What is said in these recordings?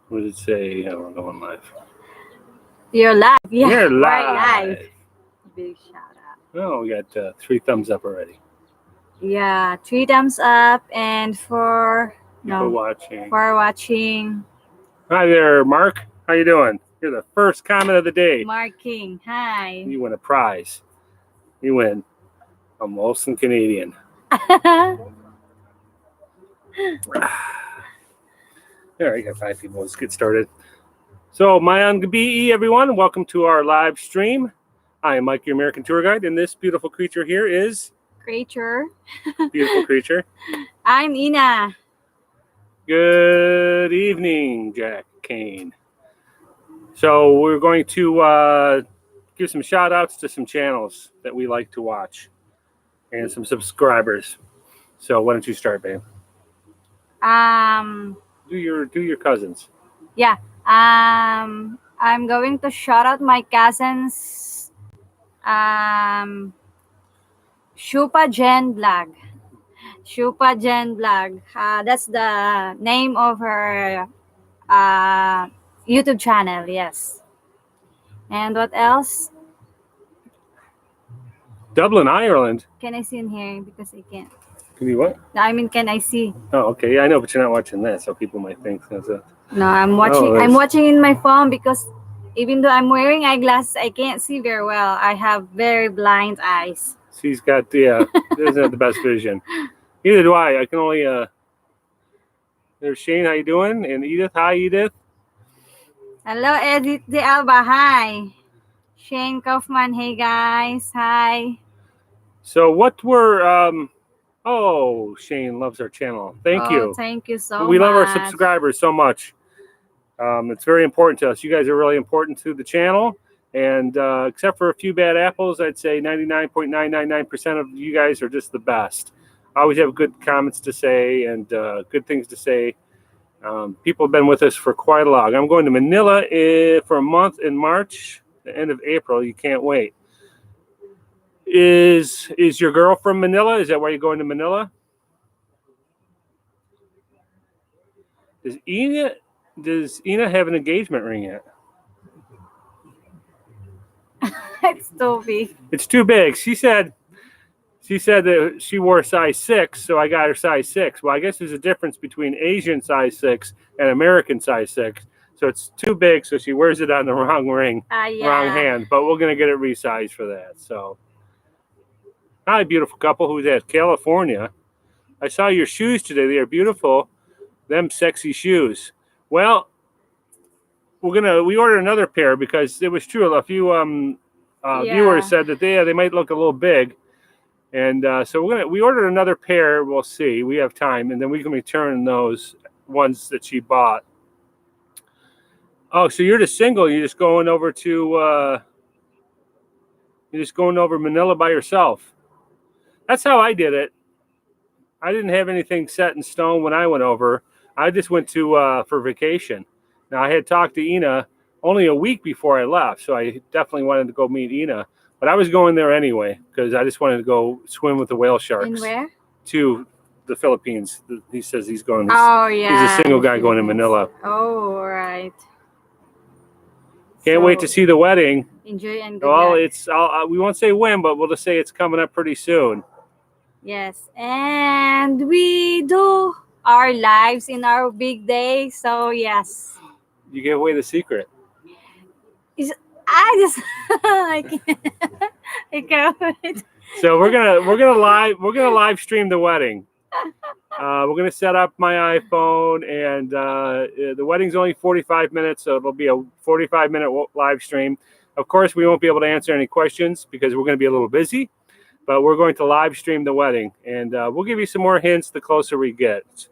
What did it say? Oh, we're going live. You're live. Yeah, We're we're live. live. Big shout out. Oh, we got 3 thumbs up already. Yeah, 3 thumbs up and People watching. for watching. Hi there, Mark. How you doing? You're the first comment of the day. Marking. Hi. You win a prize. You win a Molson Canadian. All right, got 5 people. Let's get started. So, Mayan Gabii, everyone. Welcome to our live stream. I am Mike, your American tour guide, and this beautiful creature here is Creature. beautiful creature. I'm Ina. Good evening, Jack Kane. So we're going to give some shout outs to some channels that we like to watch and some subscribers. So why don't you start, babe? Do your cousins. Yeah. I'm going to shout out my cousins. Shupa Jen Vlog. Shupa Jen Vlog. That's the name of her YouTube channel. Yes. And what else? Dublin, Ireland. Can I see in here? Because I can't. Can you what? I mean, can I see? Oh, okay. Yeah, I know, but you're not watching that, so people might think that's a. No, I'm watching. Oh, I'm watching in my phone because even though I'm wearing eyeglasses, I can't see very well. I have very blind eyes. She's got doesn't have the best vision. Neither do I. I can only There's Shane. How you doing? And Edith. Hi, Edith. Hello, Edith De Alba. Hi. Shane Kaufman. Hey, guys. Hi. So what were Oh, Shane loves our channel. Thank you. Thank you so much. We love our subscribers so much. It's very important to us. You guys are really important to the channel. And except for a few bad apples, I'd say 99.999% of you guys are just the best. Always have good comments to say and good things to say. People have been with us for quite a long. I'm going to Manila for a month in March, the end of April. You can't wait. Is your girl from Manila? Is that why you're going to Manila? Does Ina have an engagement ring yet? It's too big. It's too big. She said that she wore a size 6, so I got her size 6. Well, I guess there's a difference between Asian size 6 and American size 6. So it's too big, so she wears it on the wrong ring, wrong hand. But we're going to get it resized for that. So, hi, beautiful couple who's at California. I saw your shoes today. They are beautiful. Them sexy shoes. Well, we ordered another pair because it was true. A few viewers said that they might look a little big. And so we ordered another pair. We'll see. We have time, and then we can return those ones that she bought. Oh, so you're just single. You're just going over Manila by yourself. That's how I did it. I didn't have anything set in stone when I went over. I just went for vacation. Now I had talked to Ina only a week before I left, so I definitely wanted to go meet Ina. But I was going there anyway because I just wanted to go swim with the whale sharks. In where? To the Philippines. He says he's going. Oh, yeah. He's a single guy going to Manila. Oh, all right. Can't wait to see the wedding. Enjoy and good Well, luck. we won't say when, but we'll just say it's coming up pretty soon. Yes, and we do our lives in our big day. So yes. You gave away the secret. I can't wait. So we're gonna live stream the wedding. We're gonna set up my iPhone, and the wedding's only 45 minutes, so it'll be a 45-minute live stream. Of course, we won't be able to answer any questions because we're going to be a little busy, but we're going to live stream the wedding, and we'll give you some more hints the closer we get.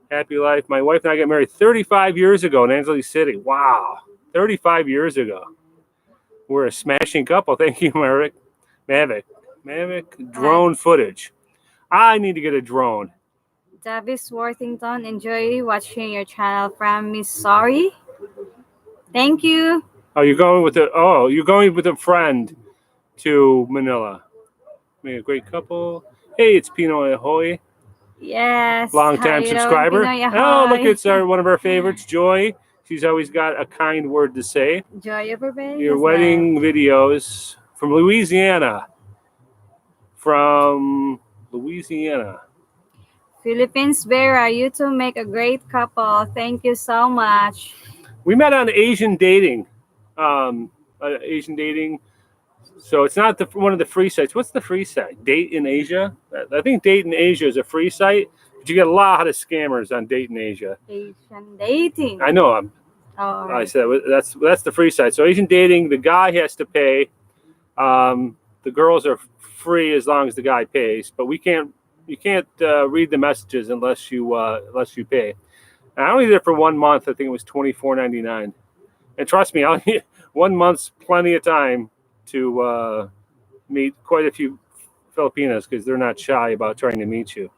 Happy life. My wife and I got married 35 years ago in Angeles City. Wow, 35 years ago. We're a smashing couple. Thank you, Mavic drone footage. I need to get a drone. Davis Worthington, enjoy watching your channel from Miss Sorry. Thank you. Oh, you're going with a friend to Manila. Make a great couple. Hey, it's Pino Ahoy. Yes. Long time Hi, subscriber. Pinoy Oh, look, Ahoy. it's one of our favorites, Joy. She's always got a kind word to say. Joy of birthday. Your Who's that? wedding videos from Louisiana. From Louisiana. Philippines Vera, you two make a great couple. Thank you so much. We met on Asian dating. Asian dating. So it's not one of the free sites. What's the free site? Date in Asia? I think Date in Asia is a free site, but you get a lot of scammers on Date in Asia. Asian dating. I know. All I right. said that's the free site. So Asian dating, the guy has to pay. The girls are free as long as the guy pays, but you can't read the messages unless you pay. And I only did it for 1 month. I think it was $24.99. And trust me, 1 month's plenty of time to meet quite a few Filipinos because they're not shy about trying to meet you.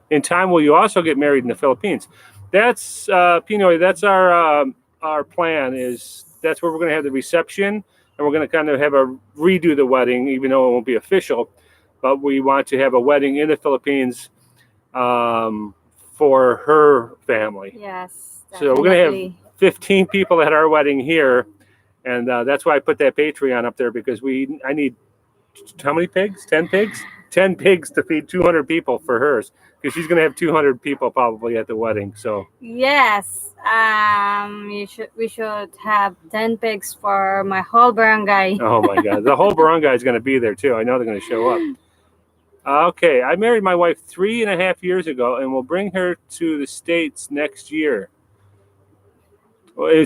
In time, will you also get married in the Philippines? That's Pinoy. That's our plan. That's where we're going to have the reception, and we're going to kind of have a redo the wedding, even though it won't be official. But we want to have a wedding in the Philippines for her family. Yes. So we're going to Definitely. have 15 people at our wedding here, and that's why I put that Patreon up there because I need how many pigs? 10 pigs? 10 pigs to feed 200 people for hers because she's going to have 200 people probably at the wedding. So Yes. We should have 10 pigs for my whole barangay. oh my God, the whole barangay is going to be there too. I know they're going to show up. Okay, I married my wife 3.5 years ago, and we'll bring her to the States next year.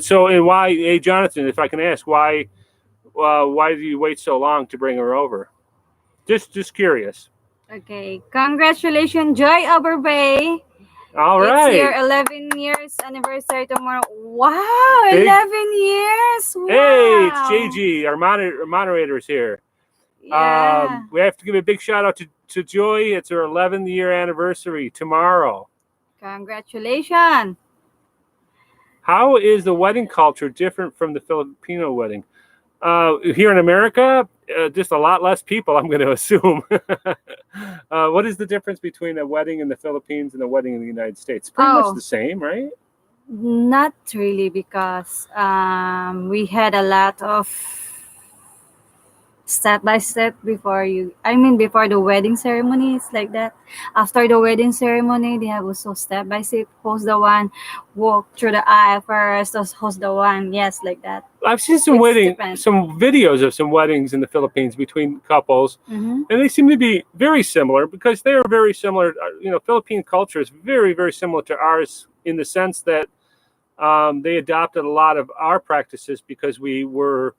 So, and why, hey Jonathan, if I can ask, why do you wait so long to bring her over? Just curious. Okay. Congratulations, Joy Oberbay. All It's right. your 11 years anniversary tomorrow. Wow, Big- 11 years. Wow. Hey, it's JG, our moderator is here. Yeah. We have to give a big shout out to Joy. It's her 11th year anniversary tomorrow. Congratulations. How is the wedding culture different from the Filipino wedding? Here in America, just a lot less people, I'm going to assume. What is the difference between a wedding in the Philippines and a wedding in the United States? Pretty much the same, right? Not really, because we had a lot of step by step before the wedding ceremony. It's like that. After the wedding ceremony, they have also step by step. Who's the one walk through the aisle first? Who's the one? Yes, like that. I've seen some videos of some weddings in the Philippines between couples, Mm-hmm. and they seem to be very similar because they are very similar. Philippine culture is very, very similar to ours in the sense that they adopted a lot of our practices because we were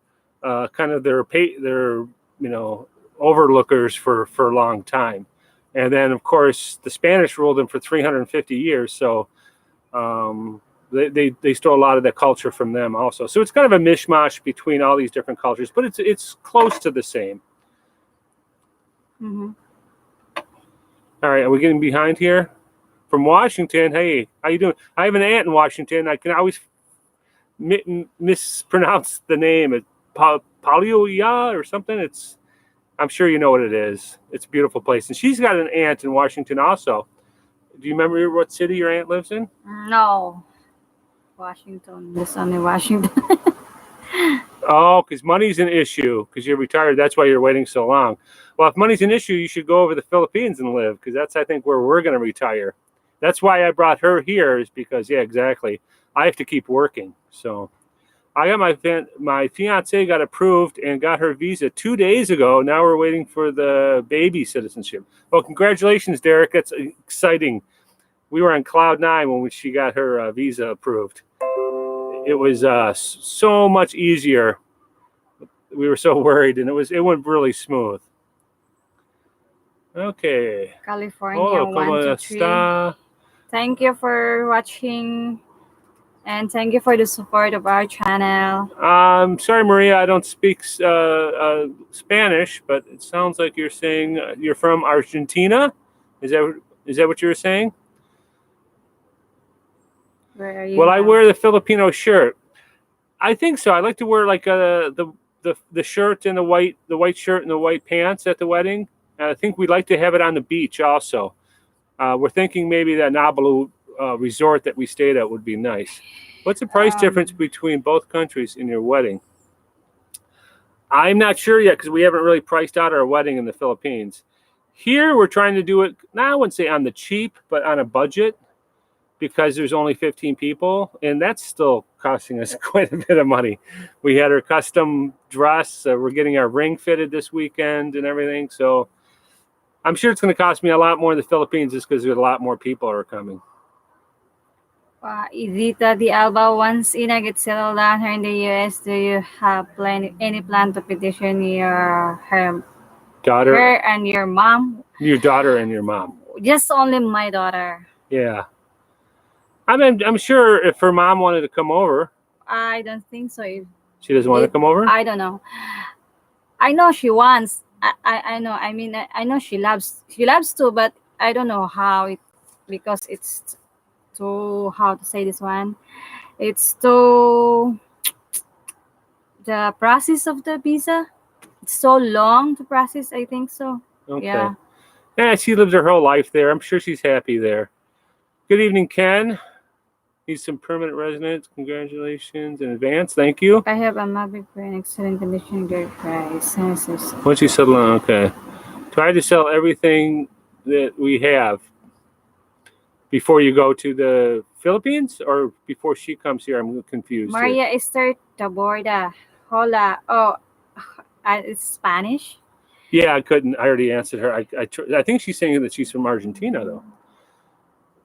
kind of their overlookers for a long time, and then of course the Spanish ruled them for 350 years. So they stole a lot of that culture from them also. So it's kind of a mishmash between all these different cultures, but it's close to the same. Mm-hmm. All right, are we getting behind here? From Washington, hey, how you doing? I have an aunt in Washington. I can always mispronounce the name. It's Palioya or something. I'm sure you know what it is. It's a beautiful place. And she's got an aunt in Washington also. Do you remember what city your aunt lives in? No. Washington. Just only Washington. Oh, because money's an issue because you're retired. That's why you're waiting so long. Well, if money's an issue, you should go over to the Philippines and live because that's, I think, where we're going to retire. That's why I brought her here is because, yeah, exactly. I have to keep working. So I got my fiance got approved and got her visa 2 days ago. Now we're waiting for the baby citizenship. Well, congratulations, Derek. That's exciting. We were on cloud 9 when she got her visa approved. It was so much easier. We were so worried, and it went really smooth. Okay. California, Oh, 1, ¿cómo 2, 3. está? Thank you for watching, and thank you for the support of our channel. Sorry, Maria, I don't speak Spanish, but it sounds like you're saying you're from Argentina. Is that what you were saying? Where are you? Well, I now? wear the Filipino shirt. I think so. I like to wear like the shirt and the white shirt and the white pants at the wedding, I think we'd like to have it on the beach also. We're thinking maybe that Nabalu resort that we stayed at would be nice. What's the price difference between both countries in your wedding? I'm not sure yet because we haven't really priced out our wedding in the Philippines. Here, we're trying to do it, now I wouldn't say on the cheap, but on a budget because there's only 15 people, and that's still costing us quite a bit of money. We had our custom dress. We're getting our ring fitted this weekend and everything. So I'm sure it's going to cost me a lot more in the Philippines just because there's a lot more people are coming. Edita de Alba, once Ina gets settled down here in the US, do you have any plan to petition her Daughter, and your mom? your daughter and your mom. Just only my daughter. Yeah. I'm sure if her mom wanted to come over. I don't think so. She doesn't want to come over? I don't know. I know she wants. I know. I mean, I know she loves to, but I don't know how it, because it's too, how to say this one. It's too, the process of the visa. It's so long to process. I think so. Okay. Yeah. Yeah, she lives her whole life there. I'm sure she's happy there. Good evening, Ken. He's some permanent residents. Congratulations in advance. Thank you. I have a Mavic for an excellent condition, great price. Once you settle on, okay. Try to sell everything that we have before you go to the Philippines or before she comes here. I'm confused. Maria Esther Taborda. Hola. Oh, it's Spanish? Yeah, I couldn't. I already answered her. I think she's saying that she's from Argentina, though.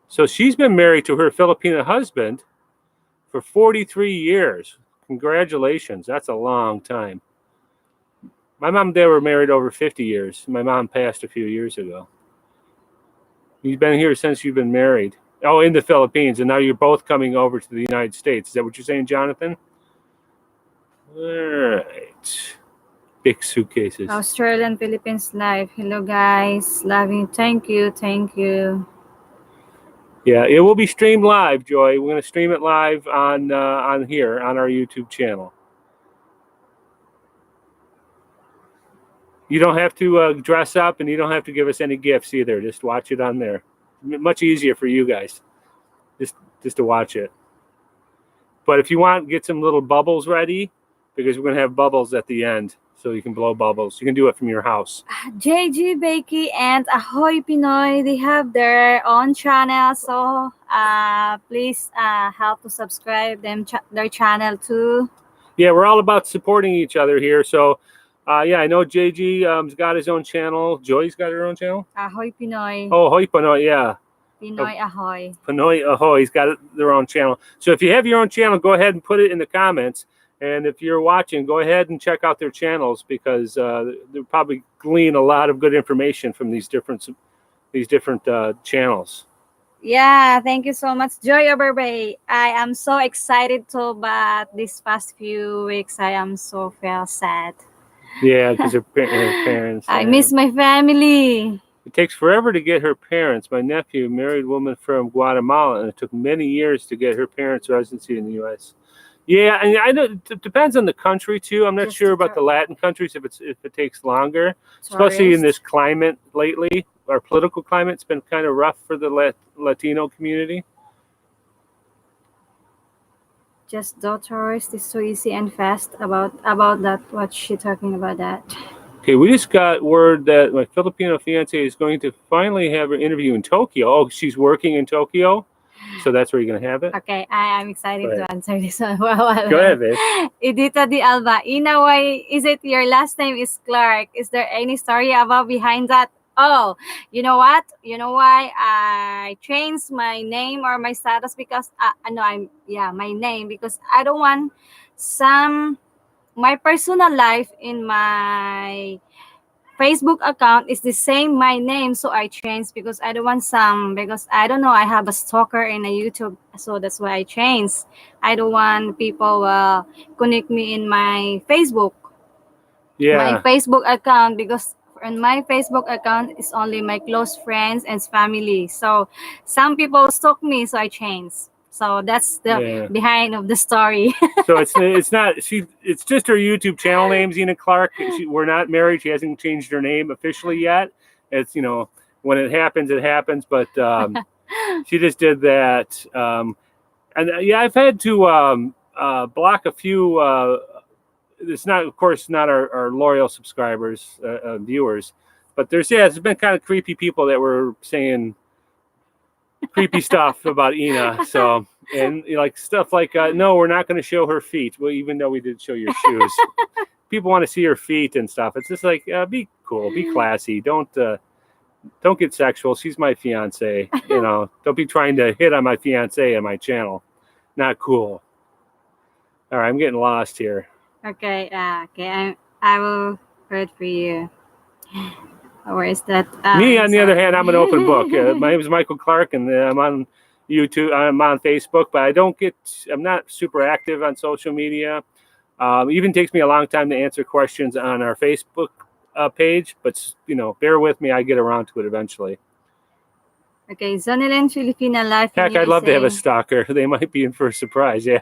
So she's been married to her Filipino husband for 43 years. Congratulations. That's a long time. My mom and dad were married over 50 years. My mom passed a few years ago. You've been here since you've been married. Oh, in the Philippines, and now you're both coming over to the United States. Is that what you're saying, Jonathan? All right. Big suitcases. Australian Philippines live. Hello, guys. Loving. Thank you. Thank you. Yeah, it will be streamed live, Joy. We're going to stream it live on here on our YouTube channel. You don't have to dress up, and you don't have to give us any gifts either. Just watch it on there. Much easier for you guys, just to watch it. But if you want, get some little bubbles ready because we're going to have bubbles at the end, so you can blow bubbles. You can do it from your house. JG Bakey and Ahoy Pinoy, they have their own channel, so please help to subscribe their channel too. Yeah, we're all about supporting each other here. So, yeah, I know JG has got his own channel. Joy's got her own channel. Ahoy Pinoy. Oh, Ahoy Pinoy, yeah. Pinoy Ahoy. Pinoy Ahoy's got their own channel. So if you have your own channel, go ahead and put it in the comments. And if you're watching, go ahead and check out their channels because they'll probably glean a lot of good information from these different channels. Yeah, thank you so much, Joy Oberbay. I am so excited too, but these past few weeks I am so feel sad. Yeah, because her parents. I miss my family. It takes forever to get her parents. My nephew, married woman from Guatemala, and it took many years to get her parents' residency in the U.S. Yeah, and I know it depends on the country too. I'm not sure about the Latin countries if it takes longer, especially in this climate lately. Our political climate's been kind of rough for the Latino community. Just do tourist is so easy and fast about that. What's she talking about that? Okay, we just got word that my Filipino fiance is going to finally have an interview in Tokyo. Oh, she's working in Tokyo? So that's where you're going to have it? Okay, I am excited to answer this one. Go ahead, babe. Edita de Alba. Ina, why is it your last name is Clark? Is there any story about behind that? Oh, you know what? You know why I changed my name or my status? Because my name, because I don't want my personal life in my Facebook account is the same my name, so I changed because I don't want because I don't know, I have a stalker in a YouTube, so that's why I changed. I don't want people connect me in my Facebook. Yeah. My Facebook account, because in my Facebook account is only my close friends and family. So some people stalk me, so I changed. So that's the behind of the story. So it's not it's just her YouTube channel name, Zena Clark. We're not married. She hasn't changed her name officially yet. It's, when it happens, it happens. But she just did that. And yeah, I've had to block a few. It's not, of course, not our loyal subscribers, viewers, but there's been kind of creepy people that were saying creepy stuff about Ina. So, and like stuff like, no, we're not going to show her feet. Well, even though we did show your shoes, people want to see her feet and stuff. It's just like, be cool, be classy. Don't get sexual. She's my fiance. Don't be trying to hit on my fiance on my channel. Not cool. All right, I'm getting lost here. Okay, I will read for you. Where is that? Me, on the other sorry. hand, I'm an open book. My name is Michael Clark, and I'm on YouTube. I'm on Facebook, but I'm not super active on social media. Even takes me a long time to answer questions on our Facebook page, but bear with me. I get around to it eventually. Okay, Zonilin Filipina Life in Heck, I'd love to have a USA. stalker. They might be in for a surprise. Yeah.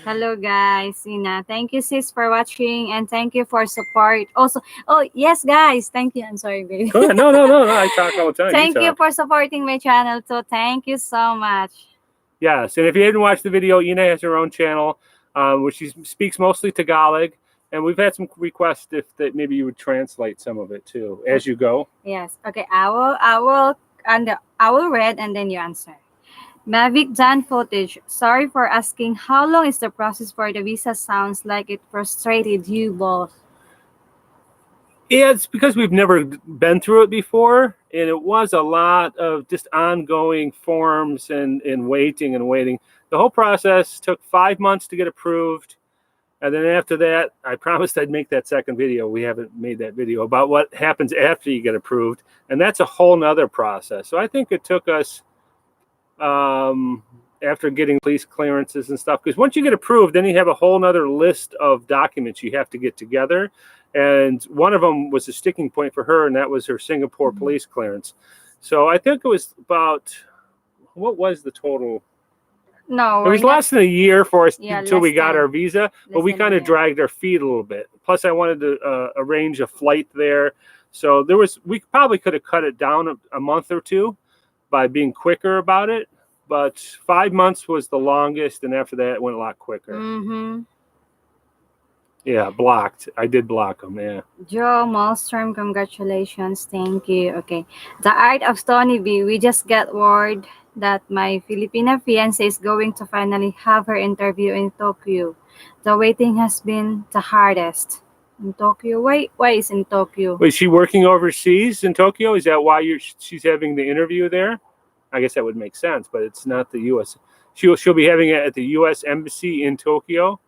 Hello guys, Ina. Thank you sis for watching and thank you for support. Also, oh yes guys, thank you. I'm sorry, baby. Go ahead. No. I talk all the time. Thank you talk. for supporting my channel too. Thank you so much. Yes, and if you didn't watch the video, Ina has her own channel, where she speaks mostly Tagalog, and we've had some requests that maybe you would translate some of it too as you go. Yes. Okay, I will read and then you answer. Mavic Dan footage. Sorry for asking. How long is the process for the visa? Sounds like it frustrated you both. Yeah, it's because we've never been through it before, and it was a lot of just ongoing forms and waiting and waiting. The whole process took 5 months to get approved, and then after that, I promised I'd make that second video. We haven't made that video about what happens after you get approved, and that's a whole nother process. So I think it took us, after getting police clearances and stuff, because once you get approved, then you have a whole nother list of documents you have to get together. And one of them was a sticking point for her, and that was her Singapore police clearance. So I think it was about, what was the total? No, It was less than a year for us until we got than- our visa, but we less than a kind of year. dragged our feet a little bit. Plus, I wanted to arrange a flight there. So we probably could have cut it down a month or two by being quicker about it. But 5 months was the longest, and after that, it went a lot quicker. Mm-hmm. Yeah, blocked. I did block them, yeah. Joe Malmstrom, congratulations. Thank you. Okay. The Art of Tony B. We just got word that my Filipina fiance is going to finally have her interview in Tokyo. The waiting has been the hardest. In Tokyo? Why is in Tokyo? Was she working overseas in Tokyo? Is that why she's having the interview there? I guess that would make sense, but it's not the U.S. She'll be having it at the U.S. Embassy in Tokyo.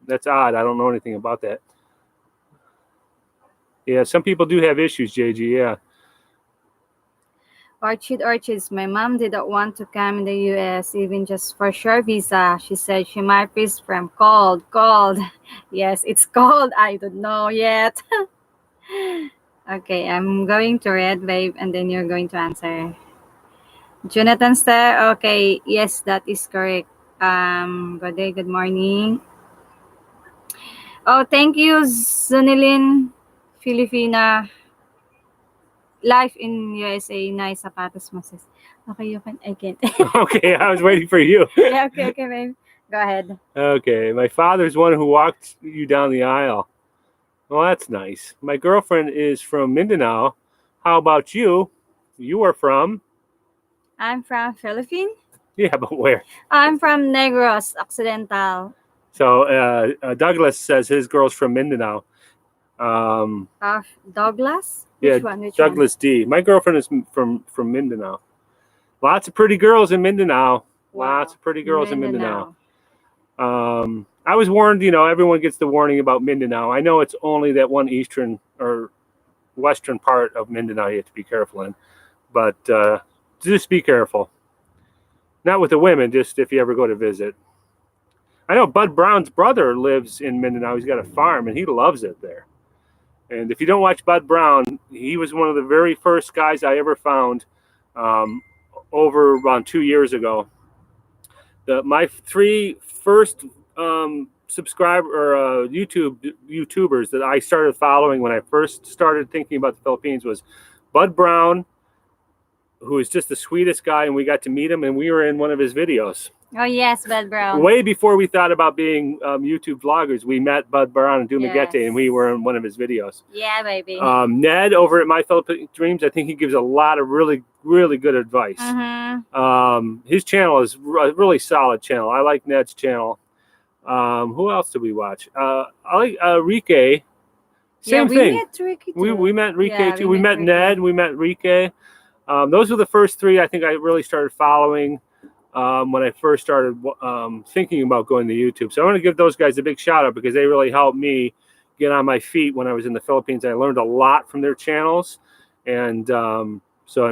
That's odd. I don't know anything about that. Yeah, some people do have issues, JG, yeah. Orchids. My mom didn't want to come in the U.S. even just for sure visa. She said she might freeze from cold. Yes, it's cold. I don't know yet. Okay, I'm going to read, babe, and then you're going to answer. Jonathan Star. Okay, yes, that is correct. Good day, good morning. Oh, thank you, Zonilin Filipina. Life in USA, nice sapatos mo, sis. Okay, I can't. Okay, I was waiting for you. Yeah, okay, babe. Go ahead. Okay, my father's one who walked you down the aisle. Well, that's nice. My girlfriend is from Mindanao. How about you? You are from? I'm from Philippines. Yeah, but where? I'm from Negros Occidental. So Douglas says his girl's from Mindanao. Douglas? Yeah, Which one? Douglas D. My girlfriend is from Mindanao. Lots of pretty girls in Mindanao. Wow. Lots of pretty girls in Mindanao. I was warned, everyone gets the warning about Mindanao. I know it's only that one eastern or western part of Mindanao you have to be careful in. But just be careful. Not with the women, just if you ever go to visit. I know Bud Brown's brother lives in Mindanao. He's got a farm, and he loves it there. And if you don't watch Bud Brown, he was one of the very first guys I ever found over around 2 years ago. My 3 first subscriber or YouTubers that I started following when I first started thinking about the Philippines was Bud Brown, who is just the sweetest guy, and we got to meet him, and we were in one of his videos. Oh yes, Bud Brown. Way before we thought about being YouTube vloggers, we met Bud Brown and Dumaguete, Yes. and we were in one of his videos. Yeah, baby. Ned over at My Philippine Dreams, I think he gives a lot of really, really good advice. His channel is a really solid channel. I like Ned's channel. Who else did we watch? I like Rike. Same thing. Met Ricky too. We met Rike Yeah, too. We met Ricky. Ned. We met Rike. Those were the first three I think I really started following when I first started thinking about going to YouTube. So I want to give those guys a big shout out because they really helped me get on my feet when I was in the Philippines. I learned a lot from their channels, and and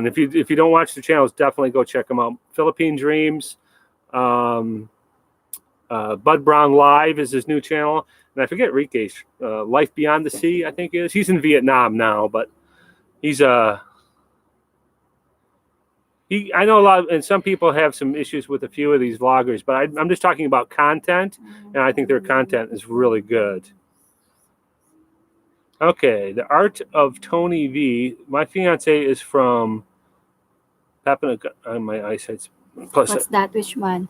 if you don't watch the channels, definitely go check them out. Philippine Dreams, Bud Brown Live is his new channel, and I forget Rike's Life Beyond the Sea. I think it is. He's in Vietnam now, but he's I know a lot, and some people have some issues with a few of these vloggers, but I'm just talking about content, and I think their content is really good. Okay, The Art of Tony V. My fiance is from Papua. My eyesight's plus. What's that? Which one?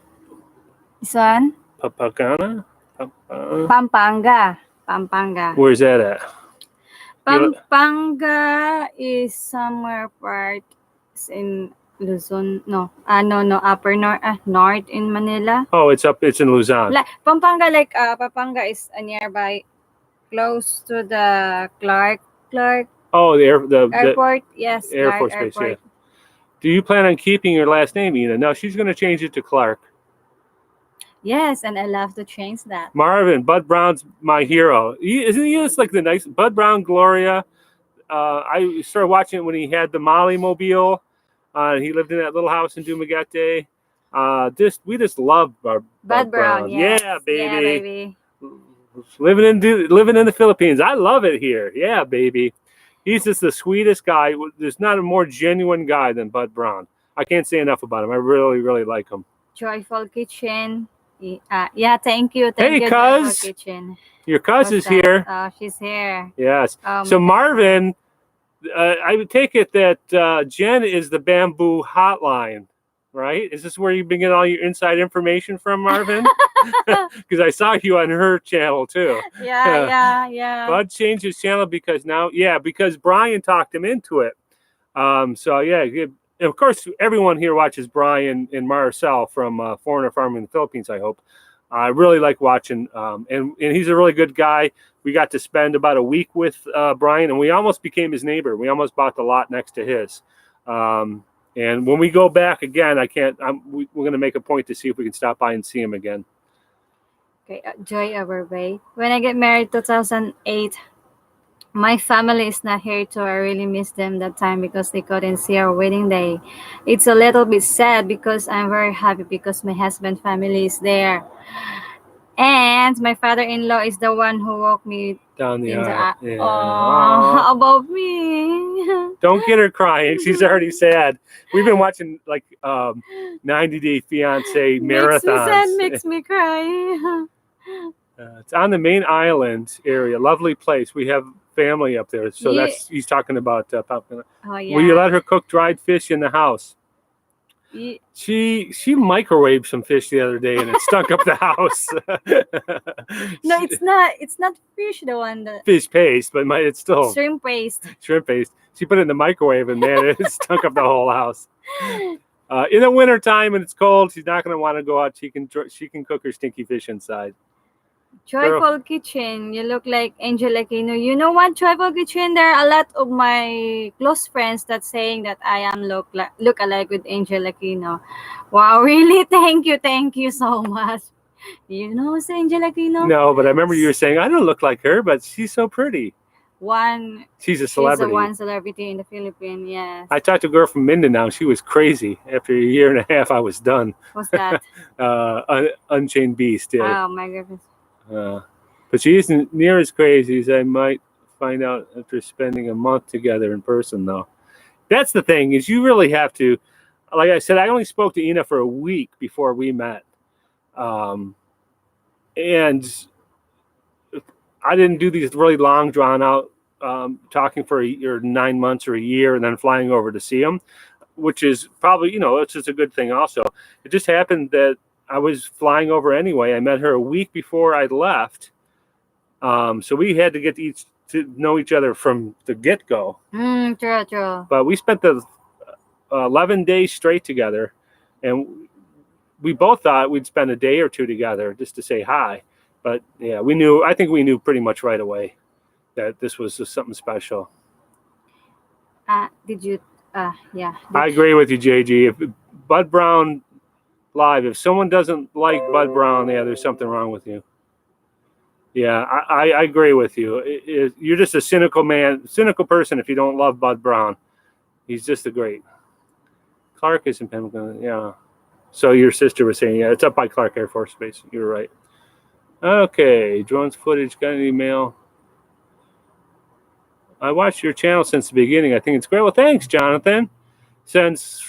This one? Papagana? Pampanga. Pampanga. Where's that at? Pampanga is somewhere part in Luzon. No, upper north, north in Manila. Oh, it's in Luzon. Pampanga, Pampanga is nearby, close to the Clark. Oh, the airport. Yes, Air Clark Force Base. Airport. Yeah. Do you plan on keeping your last name, Ina? No, she's going to change it to Clark. Yes, and I love to change that. Marvin, Bud Brown's my hero. Isn't he just like the nice Bud Brown, Gloria? I started watching it when he had the Molly Mobile. He lived in that little house in Dumaguete. We just love Bud Brown. Yes. Yeah, baby. Yeah, baby. Living in the Philippines. I love it here. Yeah, baby. He's just the sweetest guy. There's not a more genuine guy than Bud Brown. I can't say enough about him. I really, really like him. Joyful Kitchen. Yeah, thank you. Hey, you, cuz. Joyful Kitchen. Your cuz is here. Oh, she's here. Yes. So Marvin, I would take it that Jen is the Bamboo Hotline, right? Is this where you been getting all your inside information from, Marvin? Because I saw you on her channel too. Yeah. Bud changed his channel because Brian talked him into it. Of course, everyone here watches Brian and Marcel from Foreigner Farming in the Philippines, I hope. I really like watching, and he's a really good guy. We got to spend about a week with Brian, and we almost became his neighbor. We almost bought the lot next to his. And when we go back again, we're going to make a point to see if we can stop by and see him again. Okay, Joy Overway. When I get married 2008, my family is not here too. I really miss them that time because they couldn't see our wedding day. It's a little bit sad because I'm very happy because my husband's family is there. And my father-in-law is the one who walked me down the aisle. Yeah. How about me? Don't get her crying. She's already sad. We've been watching 90 Day Fiancé marathons. Makes me cry. It's on the main island area. Lovely place. We have family up there. So he's talking about Papua. Oh, yeah. Will you let her cook dried fish in the house? Yeah. She microwaved some fish the other day and it stunk up the house. No, it's not fish, the one that fish paste, but it's still shrimp paste. Shrimp paste. She put it in the microwave and man, it stunk up the whole house. In the wintertime when it's cold, she's not going to want to go out. She can cook her stinky fish inside. Joyful Kitchen. You look like Angel Aquino. You know what, Joyful Kitchen? There are a lot of my close friends that saying that I am look alike with Angel Aquino. Wow, really? Thank you so much. You know who's Angel Aquino? No, but I remember you were saying I don't look like her, but she's so pretty. She's a celebrity. She's one celebrity in the Philippines. Yes. I talked to a girl from Mindanao. She was crazy. After a year and a half, I was done. What's that? Unchained Beast. Yeah. Oh my goodness. But she isn't near as crazy as I might find out after spending a month together in person, though. That's the thing, is you really have to, like I said, I only spoke to Ina for a week before we met. And I didn't do these really long, drawn out talking for or 9 months or a year and then flying over to see him, which is probably, it's just a good thing also. It just happened that I was flying over anyway. I met her a week before I left. So we had to get to know each other from the get-go. True. But we spent the 11 days straight together, and we both thought we'd spend a day or two together just to say hi. But yeah, I think we knew pretty much right away that this was just something special. Did you? Yeah. I agree with you, JG. If Bud Brown live, if someone doesn't like Bud Brown, yeah, there's something wrong with you. Yeah, I agree with you. You're just a cynical person if you don't love Bud Brown. He's just a great. Clark is in Pembroke, yeah. So your sister was saying, yeah, it's up by Clark Air Force Base. You're right. Okay, drones footage, got an email. I watched your channel since the beginning. I think it's great. Well, thanks, Jonathan. Since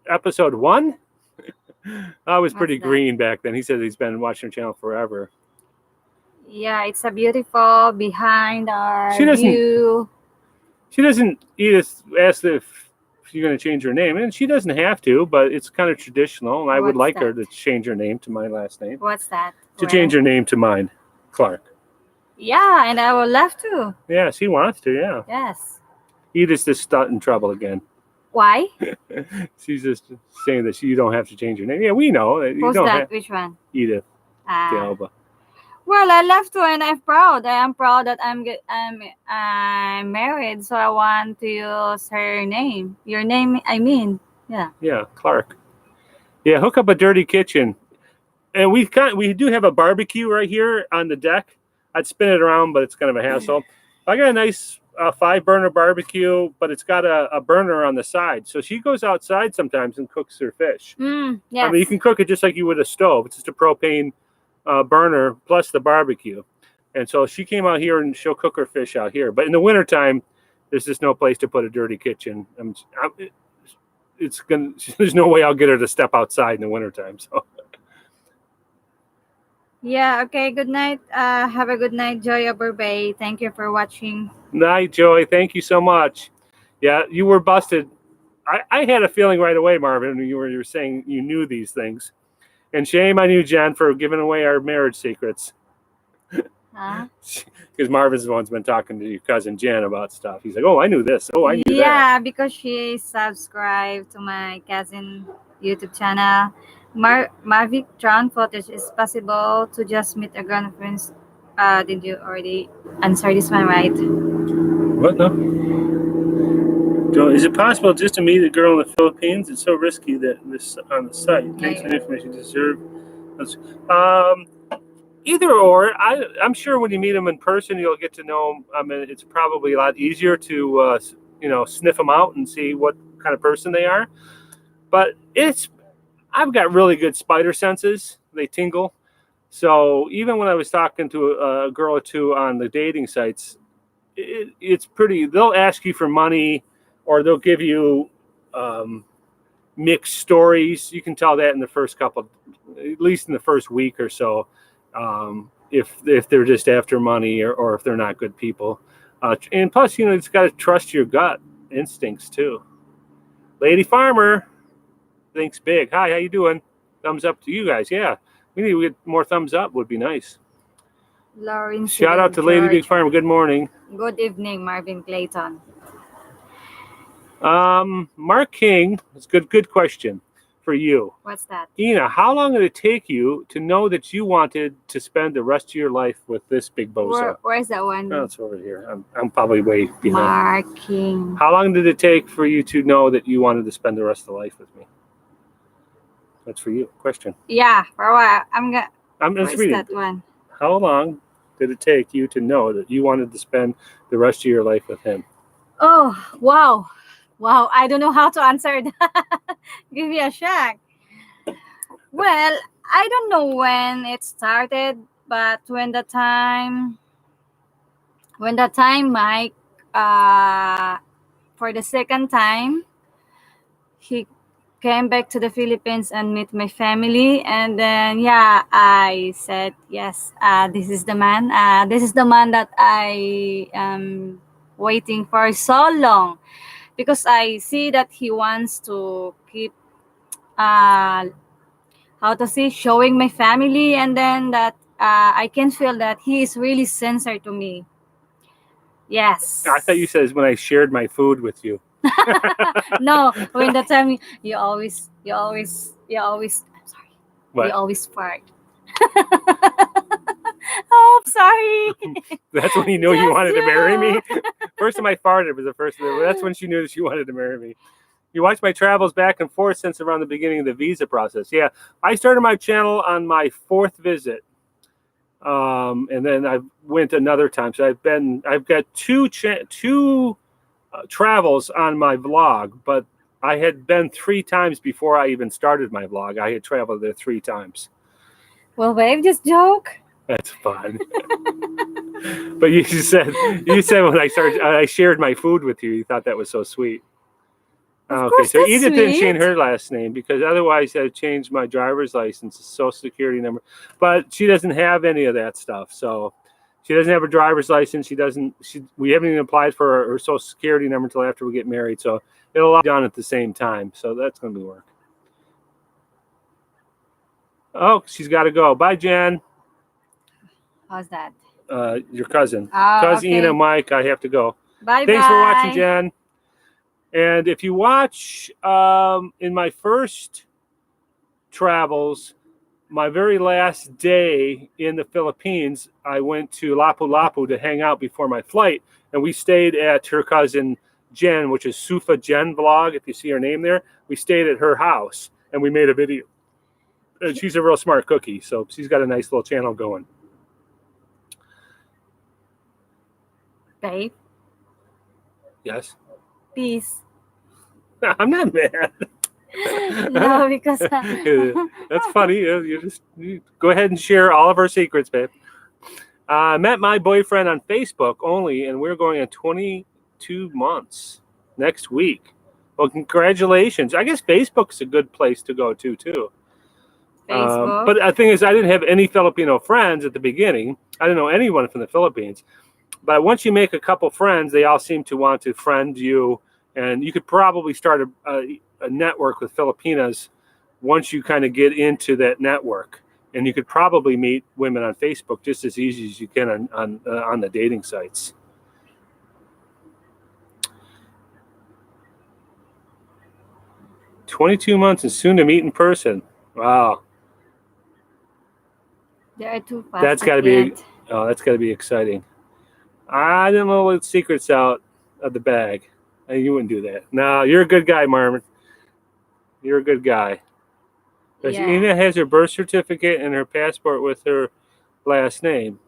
episode 1, I was pretty green back then. He said he's been watching your channel forever. Yeah, it's a beautiful behind our view. Edith asked if you're going to change her name, and she doesn't have to, but it's kind of traditional, and I would like her to change her name to my last name. What's that? To change her name to mine, Clark. Yeah, and I would love to. Yeah, she wants to, yeah. Yes. Edith's just in trouble again. Why? She's just saying that you don't have to change your name. Yeah, we know. Who's that? Which one? Edith D'Alba. Well, I love to, and I'm proud. I am proud that I'm married, so I want to use her name. Your name, I mean. Yeah. Yeah, Clark. Yeah, hook up a dirty kitchen. And we do have a barbecue right here on the deck. I'd spin it around, but it's kind of a hassle. I got a nice 5-burner barbecue, but it's got a burner on the side. So she goes outside sometimes and cooks her fish. Yes. I mean, you can cook it just like you would a stove. It's just a propane burner plus the barbecue. And so she came out here and she'll cook her fish out here. But in the wintertime, there's just no place to put a dirty kitchen. There's no way I'll get her to step outside in the wintertime. So. Yeah, okay. Good night. Have a good night, Joy Oberbay. Thank you for watching. Night, Joy. Thank you so much. Yeah, you were busted. I had a feeling right away, Marvin, when you were saying you knew these things. And shame on you, Jen, for giving away our marriage secrets. Huh? Because Marvin's the one's been talking to your cousin Jen about stuff. He's like, oh, I knew this. Oh, I knew that. Yeah, because she subscribed to my cousin YouTube channel. Mavic drone footage is possible to just meet a girlfriend. Did you already answer this one, right? What? No. Is it possible just to meet a girl in the Philippines? It's so risky that this on the site. Thanks for the information you deserve. Either or. I'm sure when you meet them in person, you'll get to know them. I mean, it's probably a lot easier to sniff them out and see what kind of person they are. But I've got really good spider senses. They tingle. So even when I was talking to a girl or two on the dating sites, it's pretty. They'll ask you for money, or they'll give you mixed stories. You can tell that in the first at least in the first week or so, if they're just after money or if they're not good people. And plus, it's got to trust your gut instincts too. Lady Farmer. Thanks big. Hi, how you doing? Thumbs up to you guys. Yeah, we need to get more thumbs up. Would be nice. Lauren. Shout out to Lady Big Farmer. Good morning. Good evening, Marvin Clayton. Mark King. It's good question for you. What's that? Ina, how long did it take you to know that you wanted to spend the rest of your life with this big bozo? Where's that one? Oh, it's over here. I'm probably way behind. Mark King. How long did it take for you to know that you wanted to spend the rest of the life with me? That's for you. Question. Yeah, for a while. I'm just reading. That one? How long did it take you to know that you wanted to spend the rest of your life with him? Oh, wow. I don't know how to answer that. Give me a shock. Well, I don't know when it started, but when the time Mike, for the second time, he came back to the Philippines and meet my family. And then, yeah, I said, yes, this is the man. This is the man that I am waiting for so long, because I see that he wants to keep, how to say, showing my family, and then that I can feel that he is really sincere to me. Yes. I thought you said it's when I shared my food with you. No, when the time you always, I'm sorry, you But always fart. Oh, I'm sorry. that's when you knew you Just wanted to marry me. you. First time I farted was the first time. That's when she knew that she wanted to marry me. You watch my travels back and forth since around the beginning of the visa process. Yeah, I started my channel on my 4th visit, and then I went another time. So I've got two travels on my vlog, but I had been 3 times before I even started my vlog. I had traveled there 3 times. Well, babe, just joke. That's fun. But you said when I shared my food with you, you thought that was so sweet. Of Okay, course, so that's Edith didn't sweet. change her last name because otherwise I'd changed my driver's license, social security number. But she doesn't have any of that stuff. So she doesn't have a driver's license. We haven't even applied for her social security number until after we get married. So it'll all be done at the same time. So that's going to be work. Oh, she's got to go. Bye, Jen. How's that? Your cousin. Oh, Cousin okay. Mike, I have to go. Bye. Thanks for watching, Bye. Jen. And if you watch in my first travels, my very last day in the Philippines, I went to Lapu-Lapu to hang out before my flight. And we stayed at her cousin Jen, which is Sufa Jen Vlog. If you see her name there, we stayed at her house and we made a video. And she's a real smart cookie. So she's got a nice little channel going. Babe, Yes. peace. I'm not mad. No, because That's funny. You go ahead and share all of our secrets, babe. I met my boyfriend on Facebook only, and we're going on 22 months next week. Well, congratulations. I guess Facebook's a good place to go to, too. Facebook. But the thing is, I didn't have any Filipino friends at the beginning. I didn't know anyone from the Philippines. But once you make a couple friends, they all seem to want to friend you. And you could probably start a network with Filipinas once you kind of get into that network. And you could probably meet women on Facebook just as easy as you can on the dating sites. "22 months and soon to meet in person." Wow. There are two fast. That's got to be exciting. I didn't know what secrets out of the bag. You wouldn't do that. No, you're a good guy, Marvin. You're a good guy. Yeah. Ina has her birth certificate and her passport with her last name.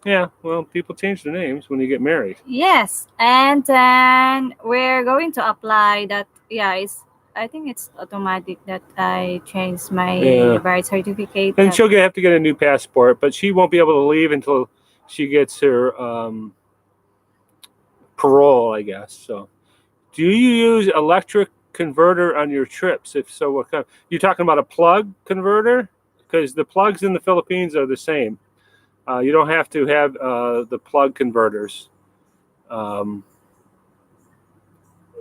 Yeah, well, people change their names when you get married. Yes, and then we're going to apply that. Yeah, I think it's automatic that I change my birth certificate. And she'll have to get a new passport, but she won't be able to leave until she gets her parole, I guess. So, do you use electric converter on your trips? If so, what kind? You talking about a plug converter? Because the plugs in the Philippines are the same. You don't have to have the plug converters.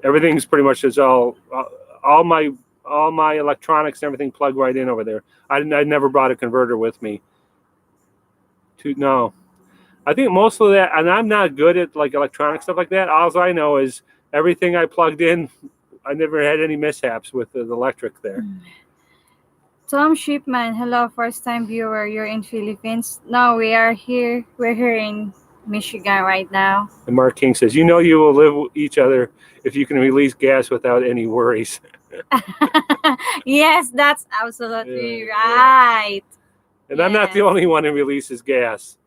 Everything's pretty much all my electronics and everything plugged right in over there. I never brought a converter with me. No. I think most of that, and I'm not good at like electronic stuff like that. All I know is everything I plugged in, I never had any mishaps with the electric there. Tom Shipman, hello, first time viewer. You're in Philippines. No, we're here in Michigan right now. And Mark King says, you will live with each other if you can release gas without any worries. Yes, that's absolutely right. And I'm not the only one who releases gas.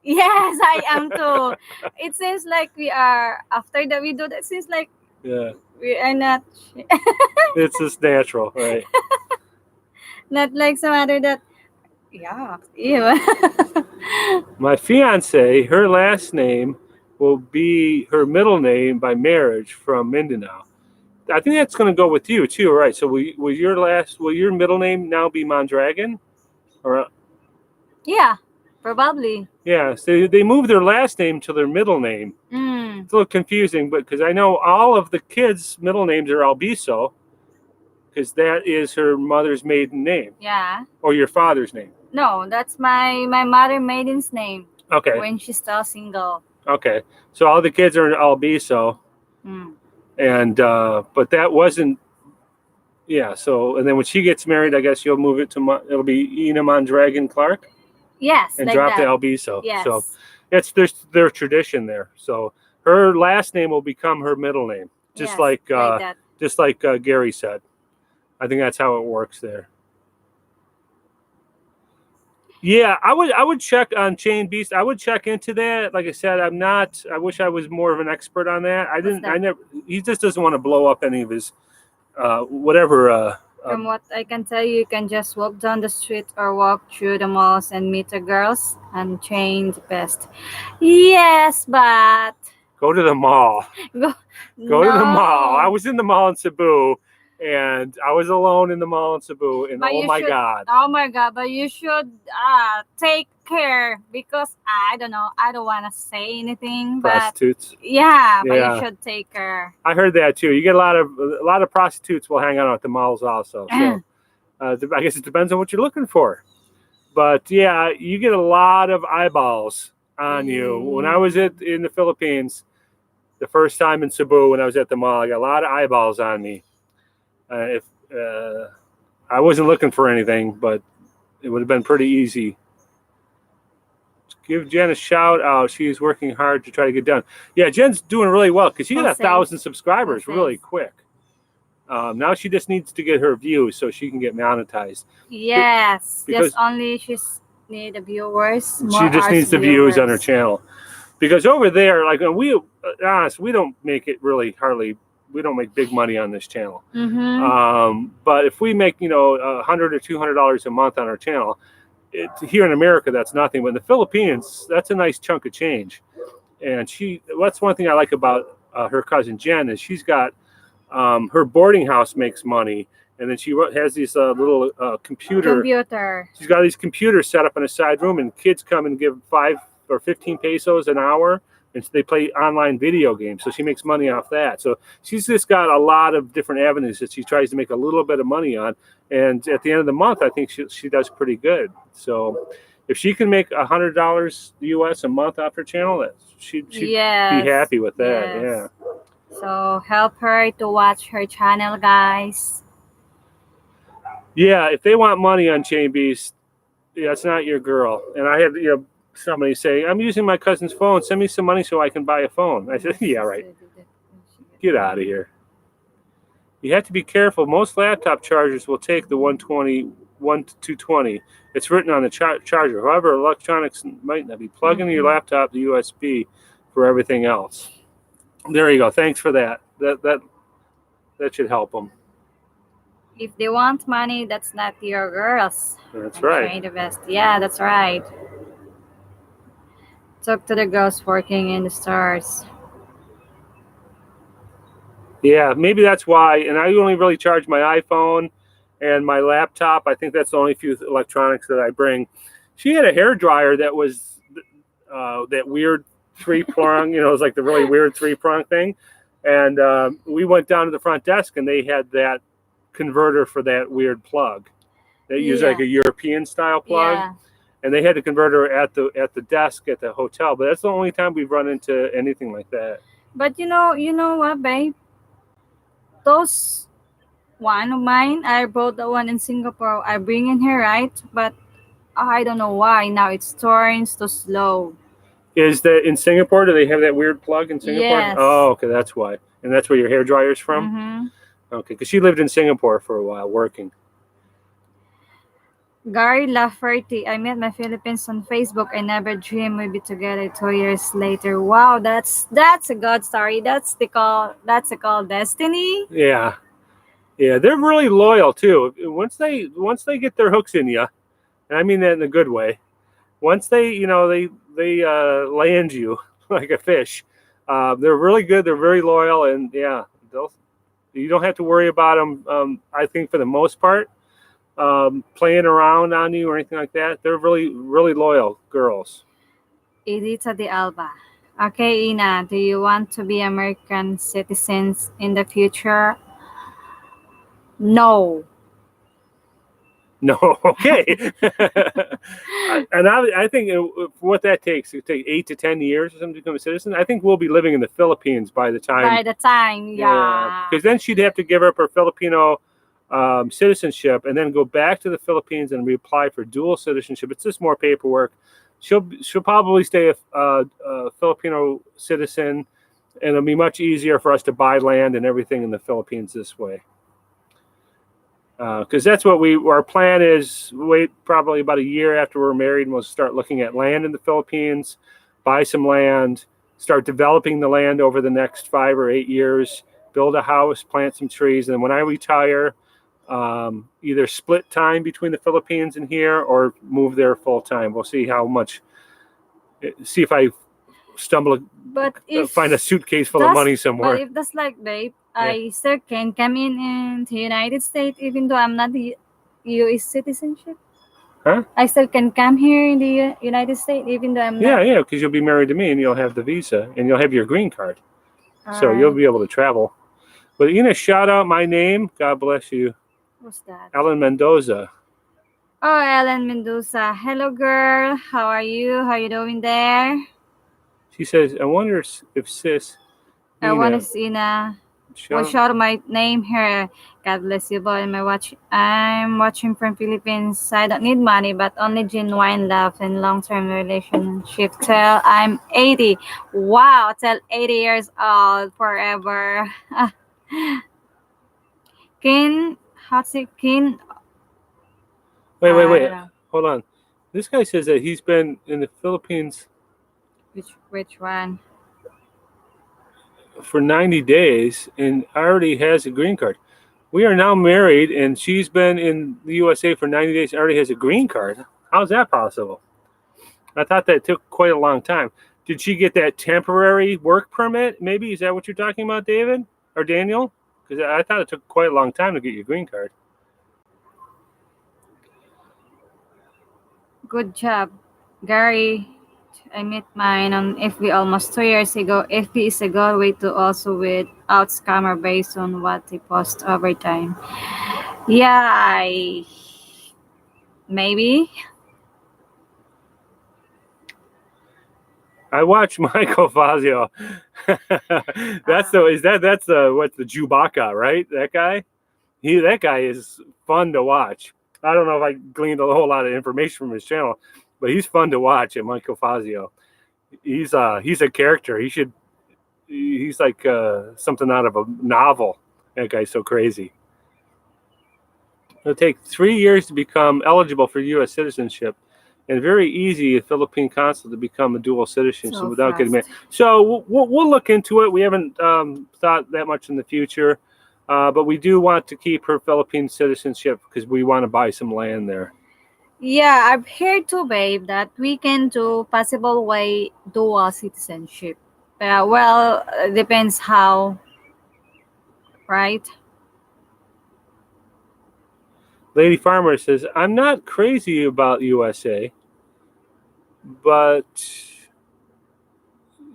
Yes, I am too. It seems like we are, after that we do that, it seems like we are not. It's just natural, right? Not like some other that, yeah. Ew. My fiance, her last name will be her middle name by marriage from Mindanao. I think that's going to go with you too, right? So will your middle name now be Mondragon? Or Yeah, probably. yeah, so they moved their last name to their middle name. Mm, It's a little confusing, but because I know all of the kids' middle names are Albiso, because that is her mother's maiden name yeah. or your father's name. No, that's my mother maiden's name Okay, when she's still single. okay. So all the kids are Albiso, Mm. and but that wasn't. Yeah. So and then when she gets married, I guess you'll move it to it'll be Ina Mondragon Clark Yes, and like drop the that. Albiso. Yes. So it's their tradition there. So her last name will become her middle name, just Yes, like that. Gary said. I think that's how it works there. Yeah, I would check on Chain Beast. I would check into that. Like I said, I'm not. I wish I was more of an expert on that. I What's didn't. that? I never. He just doesn't want to blow up any of his whatever. From what I can tell you, you can just walk down the street or walk through the malls and meet the girls and train the best. Yes, but Go to the mall. go, Go to the mall. I no. was in the mall in Cebu, and I was alone in the mall in Cebu, and But oh you my should. God. Oh my God! But you should take care because I don't know. I don't want to say anything, but Prostitutes. yeah, but Yeah. you should take care. I heard that too. You get a lot of prostitutes will hang out at the malls also. So I guess it depends on what you're looking for. But yeah, you get a lot of eyeballs on you. When I was in the Philippines, the first time in Cebu when I was at the mall, I got a lot of eyeballs on me. If I wasn't looking for anything, but it would have been pretty easy. Give Jen a shout out. She's working hard to try to get done. Yeah, Jen's doing really well because she got Jose. 1,000 subscribers Jose. really quick. Now she just needs to get her views so she can get monetized. Yes, Because- just only she's need the viewers. She just needs the views on her channel. Because over there, like we don't make it really hardly. We don't make big money on this channel. Mm-hmm. But if we make $100 or $200 a month on our channel, here in America that's nothing. But in the Philippines, that's a nice chunk of change. And that's one thing I like about her cousin Jen is she's got her boarding house makes money, and then she has these little computer. She's got these computers set up in a side room, and kids come and give 5 or 15 pesos an hour, and they play online video games. So she makes money off that. So she's just got a lot of different avenues that she tries to make a little bit of money on. And at the end of the month, I think she does pretty good. So if she can make $100 US a month off her channel, she'd be happy with that. Yes. Yeah. So help her to watch her channel, guys. Yeah, if they want money on Chain Beast, yeah, it's not your girl. And I had somebody say, "I'm using my cousin's phone. Send me some money so I can buy a phone." I said, "Yeah, right. Get out of here." You have to be careful. Most laptop chargers will take the 120, 1 to 220. It's written on the charger. However, electronics might not be. Plug into your laptop the USB for everything else. There you go. Thanks for that. That should help them. If they want money, that's not your girls. That's right. Train the best. Yeah, that's right. Talk to the girls working in the stores. Yeah, maybe that's why. And I only really charge my iPhone and my laptop. I think that's the only few electronics that I bring. She had a hair dryer that was that weird 3-prong, it was like the really weird 3-prong thing. And we went down to the front desk and they had that converter for that weird plug. They use like a European style plug. Yeah. And they had a converter at the desk at the hotel. But that's the only time we've run into anything like that. But you know what, babe? Those one of mine, I bought the one in Singapore. I bring in here, right? But I don't know why now it turns too slow. Is that in Singapore? Do they have that weird plug in Singapore? Yes. Oh, okay, that's why. And that's where your hair dryer's from? Mm-hmm. Okay, because she lived in Singapore for a while working. Gary Lafferty, I met my Philippines on Facebook. I never dreamed we'd be together 2 years later. Wow, that's a good story. That's a call destiny. Yeah. Yeah, they're really loyal too. Once they get their hooks in you, and I mean that in a good way. Once they land you like a fish, they're really good. They're very loyal, and yeah, You don't have to worry about them. I think for the most part, playing around on you or anything like that. They're really, really loyal girls. Edita de Alba. Okay, Ina, do you want to be American citizens in the future? No. No, okay. I think for what that takes, it takes 8 to 10 years or something to become a citizen. I think we'll be living in the Philippines by the time. By the time, yeah. Because then she'd have to give up her Filipino citizenship and then go back to the Philippines and reapply for dual citizenship. It's just more paperwork. She'll probably stay a Filipino citizen, and it'll be much easier for us to buy land and everything in the Philippines this way. Because that's what our plan is. Wait probably about a year after we're married, and we'll start looking at land in the Philippines, buy some land, start developing the land over the next 5 or 8 years, build a house, plant some trees, and when I retire, either split time between the Philippines and here or move there full time. We'll see how much. See if I stumble, But if find a suitcase full of money somewhere. But if that's like, babe, I still can come in the United States even though I'm not the U.S. citizenship. Huh? I still can come here in the United States even though I'm not. Yeah, because you'll be married to me and you'll have the visa and you'll have your green card. So Alright. you'll be able to travel. But you know, shout out my name. God bless you. What's that? Ellen Mendoza. Oh, Ellen Mendoza. Hello, girl. How are you? How you doing there? She says, I wonder if sis. I want to see na. We'll shout my name here. God bless you, boy. I'm watching from Philippines. I don't need money, but only genuine love and long-term relationship till I'm 80. Wow, till 80 years old forever. How's it, Kin? Wait. Hold on. This guy says that he's been in the Philippines. Which one? For 90 days and already has a green card. We are now married and she's been in the USA for 90 days and already has a green card. How's that possible? I thought that took quite a long time. Did she get that temporary work permit? Maybe, is that what you're talking about, David or Daniel? Because I thought it took quite a long time to get your green card. Good job, Gary. I met mine on FB almost 2 years ago. FB is a good way to also weed out scammer based on what they post over time. Yeah, maybe. I watch Michael Fazio. That's the Chewbacca, right? That guy? That guy is fun to watch. I don't know if I gleaned a whole lot of information from his channel, but he's fun to watch. At Michael Fazio, he's a character. He's like something out of a novel. That guy's so crazy. It'll take 3 years to become eligible for U.S. citizenship, and very easy at Philippine consulate to become a dual citizen So without getting married. fast. So we'll look into it. We haven't thought that much in the future, but we do want to keep her Philippine citizenship because we want to buy some land there. Yeah, I've heard too, babe, that we can do possible way dual citizenship. Well, depends how, right? Lady Farmer says, I'm not crazy about USA, but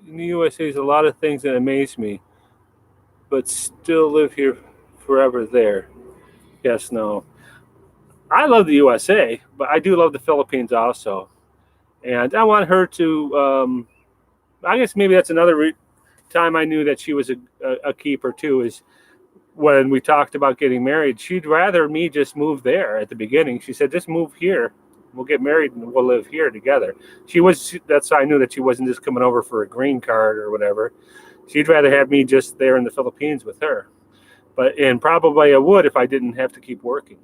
in the USA there's a lot of things that amaze me, but still live here forever there. Yes, no. I love the USA, but I do love the Philippines also. And I want her to, I guess maybe that's another time I knew that she was a keeper too, is when we talked about getting married. She'd rather me just move there at the beginning. She said, just move here. We'll get married and we'll live here together. That's how I knew that she wasn't just coming over for a green card or whatever. She'd rather have me just there in the Philippines with her. And probably I would if I didn't have to keep working.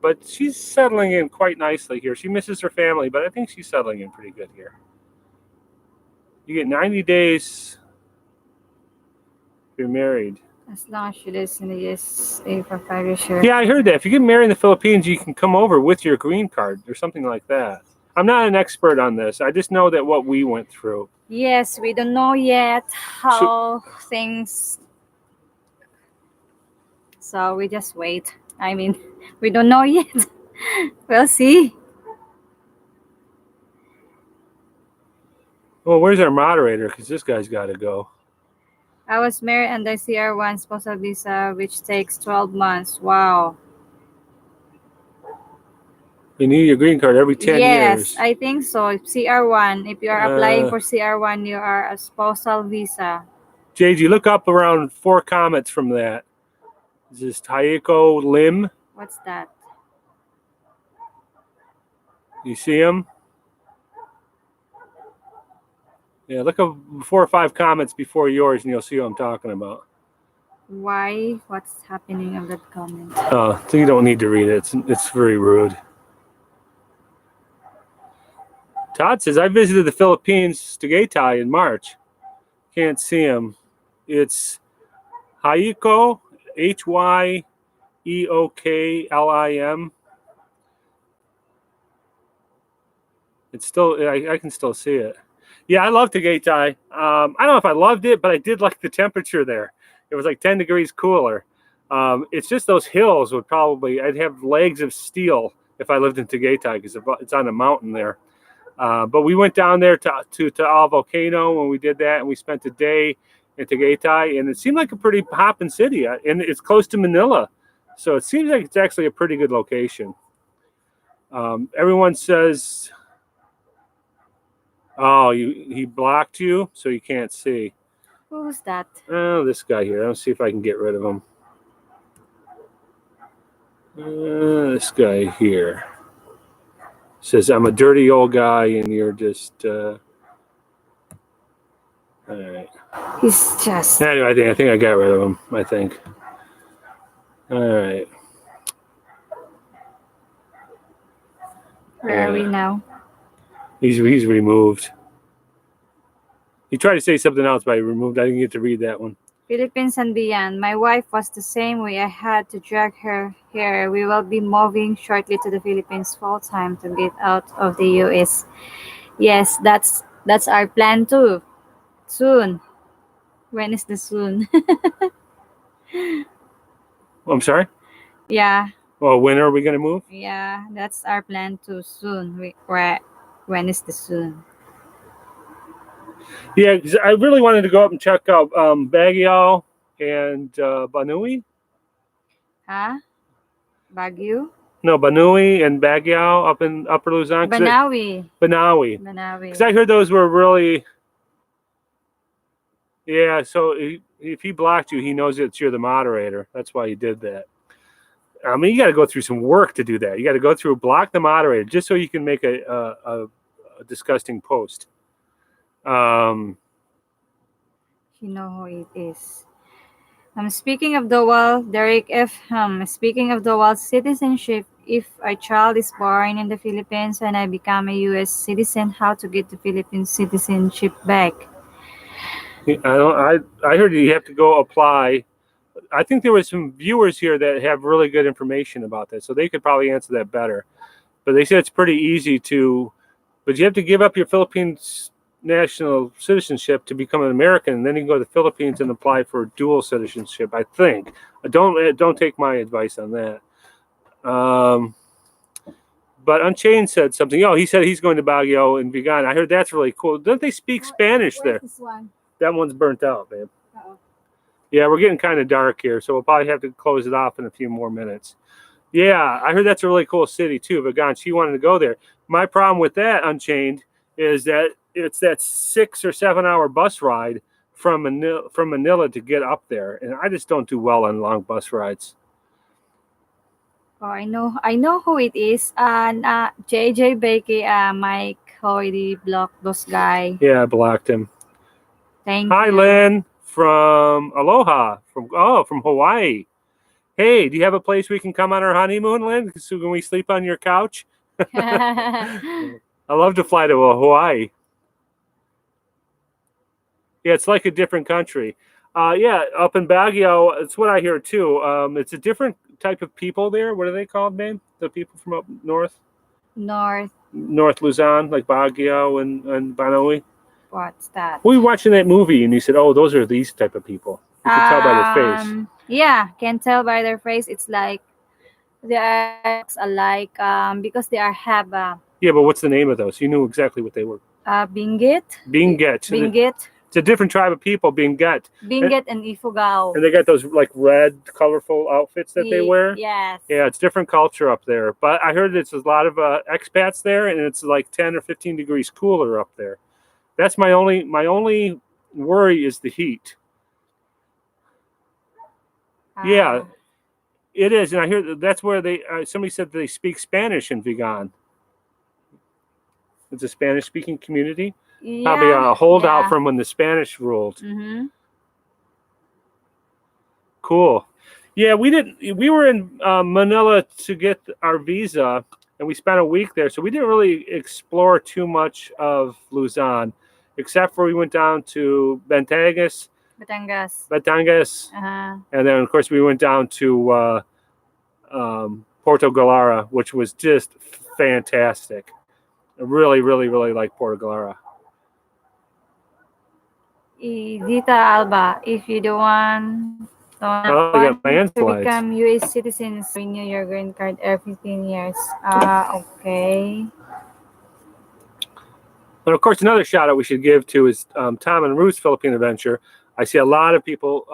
But she's settling in quite nicely here. She misses her family, but I think she's settling in pretty good here. You get 90 days if you're married. As long as she lives in the USA for 5 years, sure. Yeah, I heard that. If you get married in the Philippines, you can come over with your green card or something like that. I'm not an expert on this. I just know that what we went through. Yes, we don't know yet how things So we just wait. I mean, we don't know yet. We'll see. Well, where's our moderator? Because this guy's got to go. I was married under CR1 spousal visa, which takes 12 months. Wow. You need your green card every 10 Yes, years. I think so. CR1. If you are applying Uh, for CR1, you are a spousal visa. JG, look up around 4 comments from that. Is this Taeko Lim? What's that? You see him? Yeah, look up 4 or 5 comments before yours and you'll see what I'm talking about. Why? What's happening on that comment? So you don't need to read it. It's very rude. Todd says, I visited the Philippines, Tagaytay, in March. Can't see him. It's Hyeko, Hyeoklim. It's still, I can still see it. Yeah, I love Tagaytay. I don't know if I loved it, but I did like the temperature there. It was like 10 degrees cooler. It's just those hills would probably, I'd have legs of steel if I lived in Tagaytay because it's on a mountain there. But we went down there to Taal Volcano when we did that, and we spent a day in Tagaytay, and it seemed like a pretty hopping city, and it's close to Manila. So it seems like it's actually a pretty good location. Everyone says, oh, he blocked you, so you can't see. Who's that? Oh, this guy here. Let's see if I can get rid of him. This guy here says, I'm a dirty old guy, and you're just... all right. He's just... Anyway, I think I got rid of him, I think. All right. Where are we now? He's removed. He tried to say something else, but he removed. I didn't get to read that one. Philippines and beyond. My wife was the same way. I had to drag her here. We will be moving shortly to the Philippines full time to get out of the US. Yes, that's our plan too. Soon. When is the soon? I'm sorry? Yeah. Well, when are we going to move? Yeah, that's our plan too. Soon. When is the soon? Yeah, 'cause I really wanted to go up and check out Baguio and Banui. Huh? Baguio? No, Banui and Baguio up in Upper Luzon. Banawi. Banawi. Banawi. Because I heard those were really... Yeah, so if he blocked you, he knows that you're the moderator. That's why he did that. I mean, you got to go through some work to do that. You got to go through, block the moderator, just so you can make a disgusting post. You know who it is. Speaking of dual, Derek F. Speaking of dual citizenship, if a child is born in the Philippines and I become a U.S. citizen, how to get the Philippine citizenship back? I heard you have to go apply. I think there were some viewers here that have really good information about that, so they could probably answer that better. But they said it's pretty easy to, but you have to give up your Philippines national citizenship to become an American, and then you can go to the Philippines and apply for dual citizenship. I think. Don't take my advice on that. But Unchained said something. Oh, he said he's going to Baguio and Vigan. I heard that's really cool. Don't they speak Spanish there? This one? That one's burnt out, man. Uh-oh. Yeah, we're getting kind of dark here, so we'll probably have to close it off in a few more minutes. Yeah, I heard that's a really cool city too, Vigan. She wanted to go there. My problem with that, Unchained, is that it's that 6 or 7 hour bus ride from Manila to get up there, and I just don't do well on long bus rides. Oh, I know who it is. JJ Bakey, Mike already blocked those guy. Yeah, I blocked him. Thank Hi, you. Lynn from Aloha, from Hawaii. Hey, do you have a place we can come on our honeymoon, Lynn? So can we sleep on your couch? I love to fly to Hawaii. Yeah, it's like a different country. Yeah, up in Baguio, it's what I hear too. It's a different type of people there. What are they called, man? The people from up north? North Luzon, like Baguio and Banoi. What's that? We were watching that movie, and you said, "Oh, those are these type of people." You could tell by their face. Yeah, can tell by their face. It's like they are looks alike. Because they are have Yeah, but what's the name of those? You knew exactly what they were. Benguet, Benguet. And Benguet, it's a different tribe of people, Benguet. Benguet, and Ifugao. And they got those like red, colorful outfits that they wear. Yes. Yeah, it's different culture up there. But I heard it's a lot of expats there, and it's like 10 or 15 degrees cooler up there. That's my only worry is the heat. Yeah, Ah, it is, and I hear that's where they. Somebody said they speak Spanish in Vigan. It's a Spanish-speaking community. Probably yeah, a holdout yeah. from when the Spanish ruled. Mm-hmm. Cool. Yeah, we didn't. We were in Manila to get our visa, and we spent a week there. So we didn't really explore too much of Luzon, except for we went down to Batangas. Batangas, Uh-huh. and then of course we went down to Porto Galera, which was just fantastic. I really, really, really like Porto Galera. Dita Alba, if you don't Oh, I got want to landslides. become U.S. citizens, renew your green card every 15 years. Okay. And of course, another shout out we should give to is Tom and Ruth's Philippine Adventure. I see a lot of people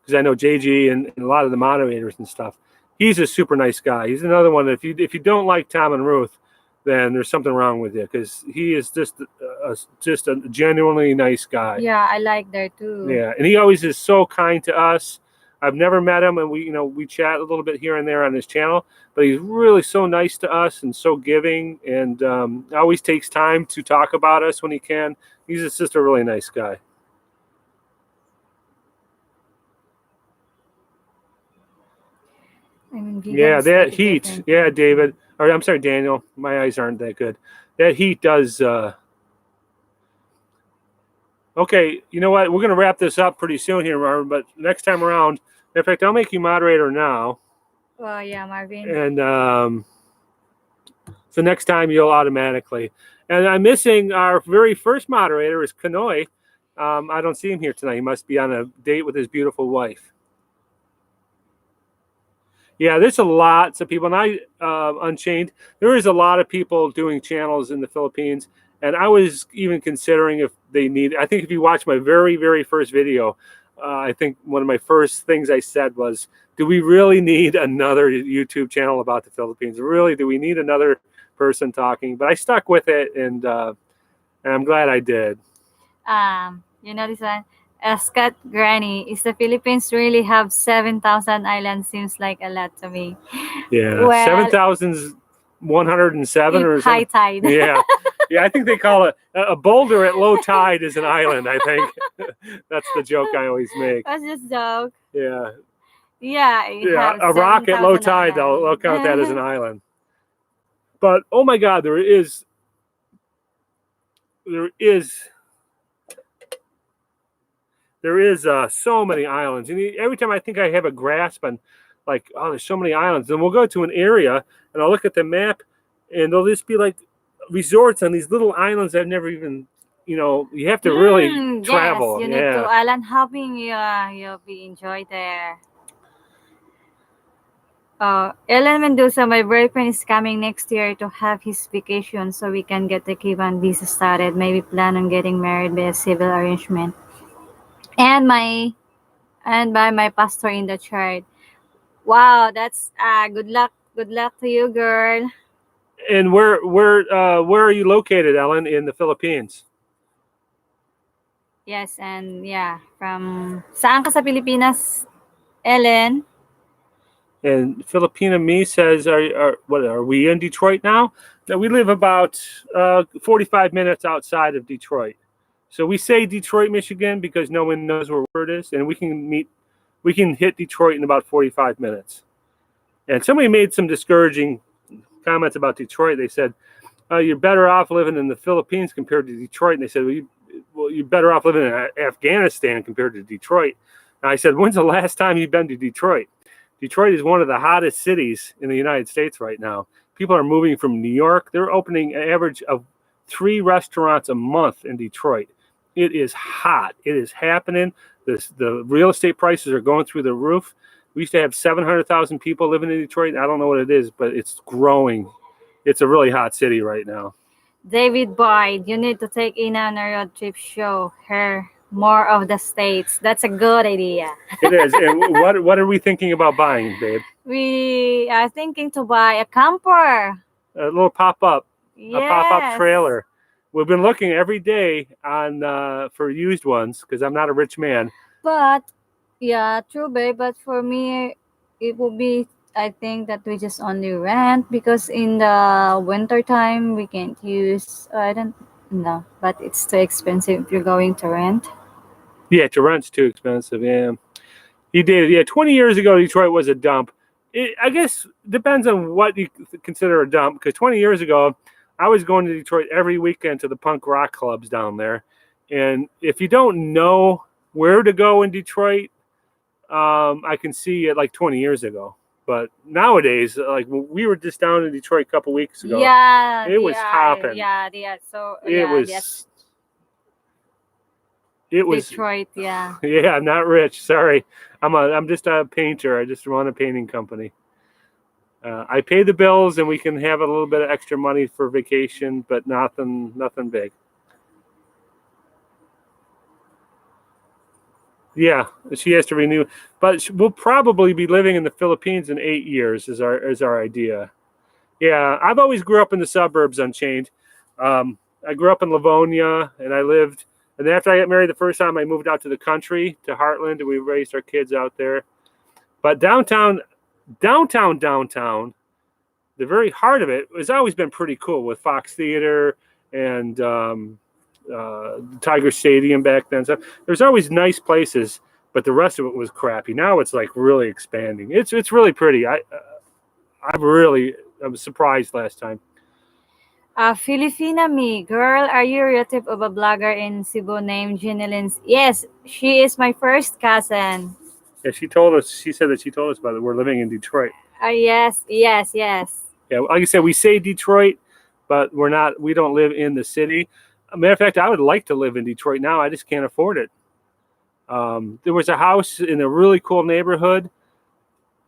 because I know JG and a lot of the moderators and stuff. He's a super nice guy. He's another one. If you don't like Tom and Ruth, then there's something wrong with you because he is just a genuinely nice guy. Yeah, I like there too. Yeah, and he always is so kind to us. I've never met him, and we chat a little bit here and there on his channel, but he's really so nice to us and so giving, and always takes time to talk about us when he can. He's just a really nice guy. I mean, vegan Yeah, is that like a heat. different Yeah, thing. David. Or I'm sorry, Daniel. My eyes aren't that good. That heat does. Okay, you know what? We're going to wrap this up pretty soon here, Marvin. But next time around, in fact, I'll make you moderator now, Oh, yeah, Marvin. and so next time you'll automatically. And I'm missing our very first moderator is Kanoi. I don't see him here tonight. He must be on a date with his beautiful wife. Yeah, there's a lots of people, and Unchained. There is a lot of people doing channels in the Philippines, and I was even considering if they need. I think if you watch my very, very first video, I think one of my first things I said was, "Do we really need another YouTube channel about the Philippines? Really, do we need another person talking?" But I stuck with it, and I'm glad I did. You know this one? Scott Granny, is the Philippines really have 7,000 islands? Seems like a lot to me. Yeah, Well, 7,107 or high something. tide. Yeah, yeah. I think they call it a boulder at low tide is an island. I think that's the joke I always make. That's just joke. Yeah, Yeah, it yeah. have A rock at low 7,000 tide, they'll islands. count that as an island. But oh my God, there is so many islands, and every time I think I have a grasp on, like, oh, there's so many islands, and we'll go to an area and I'll look at the map, and there'll just be like resorts on these little islands I've never even, you have to really travel. Yes, you need to island hopping. Yeah, you'll be enjoy there. Ellen Mendoza, my boyfriend is coming next year to have his vacation so we can get the Cuban visa started. Maybe plan on getting married by a civil arrangement. And by my pastor in the church. Wow, that's good luck. Good luck to you, girl. And where are you located, Ellen, in the Philippines? Yes, and yeah, from saan ka sa Pilipinas, Ellen? And Filipina Me says, are we in Detroit now? No, we live about 45 minutes outside of Detroit. So we say Detroit, Michigan, because no one knows where it is, and we can hit Detroit in about 45 minutes. And somebody made some discouraging comments about Detroit. They said, you're better off living in the Philippines compared to Detroit. And they said, well, you're better off living in Afghanistan compared to Detroit. And I said, when's the last time you've been to Detroit? Detroit is one of the hottest cities in the United States right now. People are moving from New York. They're opening an average of 3 restaurants a month in Detroit. It is hot. It is happening. The real estate prices are going through the roof. We used to have 700,000 people living in Detroit. I don't know what it is, but it's growing. It's a really hot city right now. David Boyd, you need to take Ina on a road trip. Show her more of the states. That's a good idea. It is. And what are we thinking about buying, babe? We are thinking to buy a camper. A little pop-up. Yes. A pop-up trailer. We've been looking every day on for used ones because I'm not a rich man. But yeah, true, babe. But for me, it will be. I think that we just only rent because in the winter time we can't use. I don't know, but it's too expensive if you're going to rent. Yeah, to rent's too expensive. Yeah, you did. Yeah, 20 years ago, Detroit was a dump. I guess depends on what you consider a dump. Because 20 years ago, I was going to Detroit every weekend to the punk rock clubs down there. And if you don't know where to go in Detroit, I can see it like 20 years ago. But nowadays, like we were just down in Detroit a couple weeks ago. Yeah, it was hopping. Yeah, yeah. So It yeah, was. yes, It was. Detroit. Yeah. Yeah, I'm not rich. Sorry, I'm just a painter. I just run a painting company. I pay the bills, and we can have a little bit of extra money for vacation, but nothing big. Yeah, she has to renew, but we'll probably be living in the Philippines in 8 years. Is our idea. Yeah, I've always grew up in the suburbs, Unchained. I grew up in Livonia, and I lived. And then after I got married the first time, I moved out to the country, to Heartland, and we raised our kids out there. But downtown, the very heart of it has always been pretty cool with Fox Theater and Tiger Stadium back then. So there's always nice places, but the rest of it was crappy. Now it's like really expanding. It's really pretty. I was surprised last time. Filipina me, girl, are you a relative of a blogger in Cebu named Jeneline? Yes, she is my first cousin. Yeah, she told us. She said that she told us about it. We're living in Detroit. Yes. Yeah, like I said, we say Detroit, but we're not. We don't live in the city. As a matter of fact, I would like to live in Detroit now. I just can't afford it. There was a house in a really cool neighborhood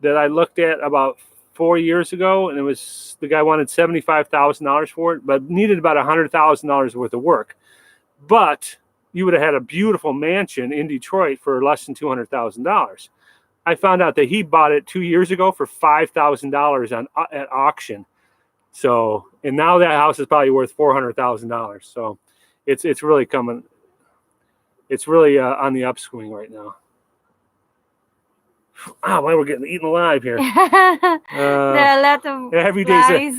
that I looked at about 4 years ago, and the guy wanted $75,000 for it, but needed about $100,000 worth of work. But you would have had a beautiful mansion in Detroit for less than $200,000. I found out that he bought it 2 years ago for $5,000 at auction. So, and now that house is probably worth $400,000. So, it's really coming. It's really on the upswing right now. Oh, why we're getting eaten alive here. There are a lot of every flies.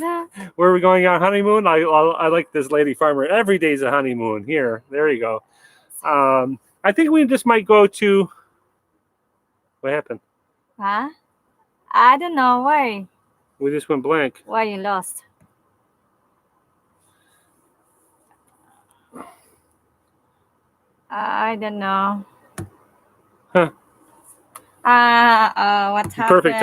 Where are we going on honeymoon? I like this lady farmer. Every day's a honeymoon. Here, there you go. I think we just might go to. What happened? Huh? I don't know why. We just went blank. Why you lost? I don't know. Huh. What happened? Perfect time.